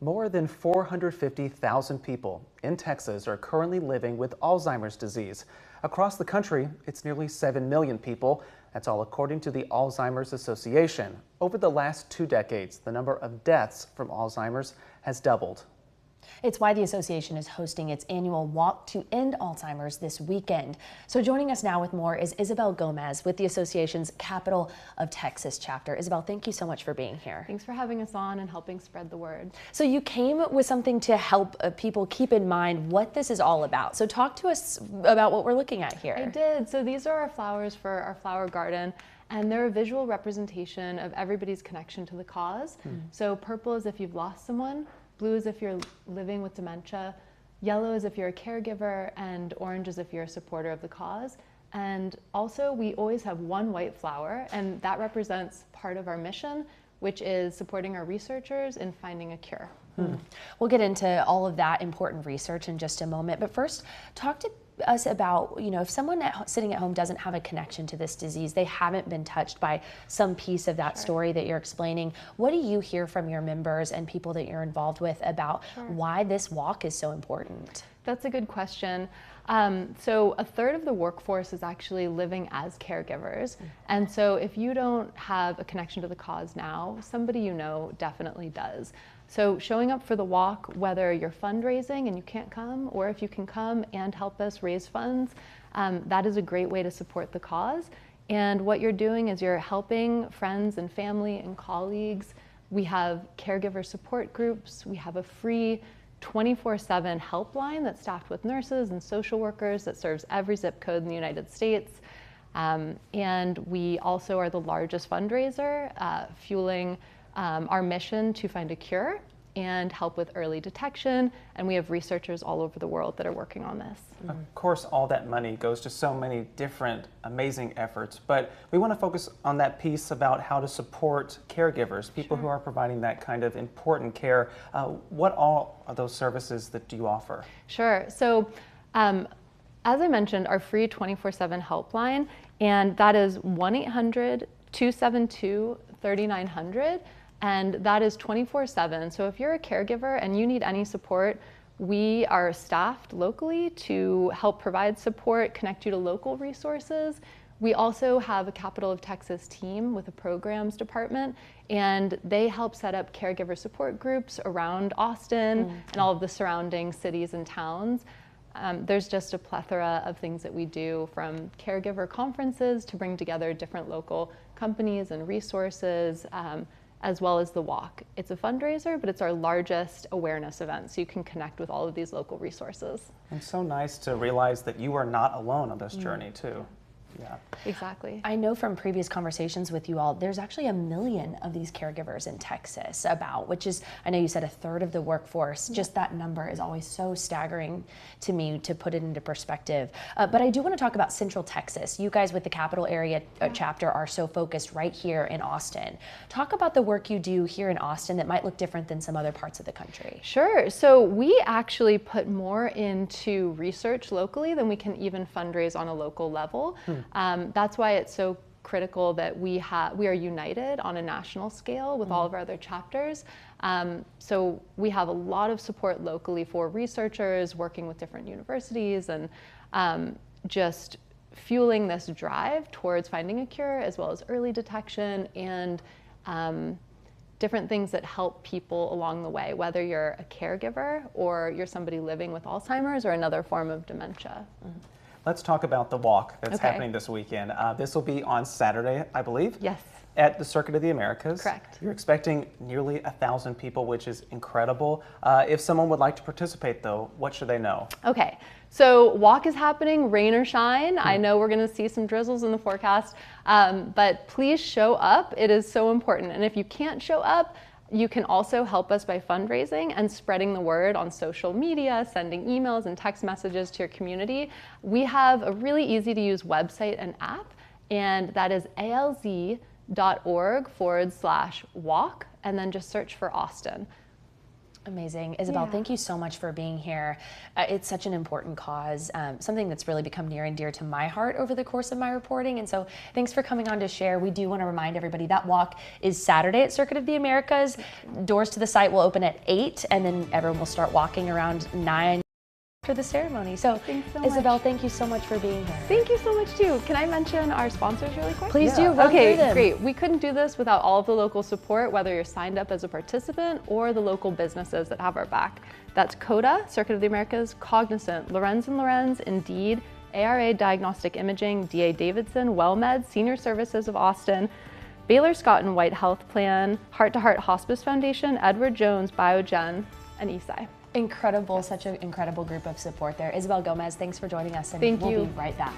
More than 450,000 people in Texas are currently living with Alzheimer's disease. Across the country, it's nearly 7 million people. That's all according to the Alzheimer's Association. Over the last 2 decades, the number of deaths from Alzheimer's has doubled. It's why the association is hosting its annual Walk to End Alzheimer's this weekend. So joining us now with more is Isabelle Gomez with the association's Capital of Texas chapter. Isabelle, thank you so much for being here. Thanks for having us on and helping spread the word. So you came with something to help people keep in mind what this is all about. So talk to us about what we're looking at here. I did. So these are our flowers for our flower garden. And they're a visual representation of everybody's connection to the cause. So purple is if you've lost someone, blue is if you're living with dementia, yellow is if you're a caregiver, and orange is if you're a supporter of the cause. And also we always have one white flower, and that represents part of our mission, which is supporting our researchers in finding a cure. We'll get into all of that important research in just a moment, but first talk to us about, if someone sitting at home doesn't have a connection to this disease, they haven't been touched by some piece of that story that you're explaining. What do you hear from your members and people that you're involved with about why this walk is so important? That's a good question. So a third of the workforce is actually living as caregivers. And so if you don't have a connection to the cause now, somebody you know definitely does. So showing up for the walk, whether you're fundraising and you can't come, or if you can come and help us raise funds, that is a great way to support the cause. And what you're doing is you're helping friends and family and colleagues. We have caregiver support groups. We have a free 24/7 helpline that's staffed with nurses and social workers that serves every zip code in the United States. And we also are the largest fundraiser, fueling our mission to find a cure and help with early detection. And we have researchers all over the world that are working on this. Of course, all that money goes to so many different amazing efforts, but we want to focus on that piece about how to support caregivers, people who are providing that kind of important care. What all are those services that do you offer? Sure. So as I mentioned, our free 24/7 helpline, and that is 1-800-272-3900. And that is 24/7. So if you're a caregiver and you need any support, we are staffed locally to help provide support, connect you to local resources. We also have a Capital of Texas team with a programs department, and they help set up caregiver support groups around Austin and all of the surrounding cities and towns. There's just a plethora of things that we do, from caregiver conferences to bring together different local companies and resources, as well as the walk. It's a fundraiser, but it's our largest awareness event, so you can connect with all of these local resources. It's so nice to realize that you are not alone on this journey too. Yeah. Exactly. I know from previous conversations with you all, there's actually 1 million of these caregivers in Texas which is, I know you said a third of the workforce. Just that number is always so staggering to me to put it into perspective. But I do want to talk about Central Texas. You guys with the Capital Area chapter are so focused right here in Austin. Talk about the work you do here in Austin that might look different than some other parts of the country. Sure. So we actually put more into research locally than we can even fundraise on a local level. That's why it's so critical that we are united on a national scale with all of our other chapters. So we have a lot of support locally for researchers working with different universities and just fueling this drive towards finding a cure, as well as early detection and different things that help people along the way, whether you're a caregiver or you're somebody living with Alzheimer's or another form of dementia. Let's talk about the walk that's happening this weekend. This will be on Saturday, I believe. Yes. At the Circuit of the Americas. Correct. You're expecting nearly 1,000 people, which is incredible. If someone would like to participate, though, what should they know? Okay, so walk is happening, rain or shine. I know we're going to see some drizzles in the forecast, but please show up. It is so important. And if you can't show up, you can also help us by fundraising and spreading the word on social media, sending emails and text messages to your community. We have a really easy to use website and app, and that is alz.org/walk, and then just search for Austin. Amazing. Isabelle, Yeah. thank you so much for being here. It's such an important cause, something that's really become near and dear to my heart over the course of my reporting. And so thanks for coming on to share. We do want to remind everybody that walk is Saturday at Circuit of the Americas. Doors to the site will open at 8, and then everyone will start walking around 9 for the ceremony. So, Thanks so Isabelle, much. thank you so much for being here. Thank you so much too. Can I mention our sponsors really quick? Please do, run Okay, through them. great. We couldn't do this without all of the local support, whether you're signed up as a participant or the local businesses that have our back. That's CODA, Circuit of the Americas, Cognizant, Lorenz & Lorenz, Indeed, ARA Diagnostic Imaging, DA Davidson, WellMed, Senior Services of Austin, Baylor Scott and White Health Plan, Heart to Heart Hospice Foundation, Edward Jones, Biogen, and ESI. Incredible, such an incredible group of support there. Isabelle Gomez, thanks for joining us, and Thank we'll you. be right back.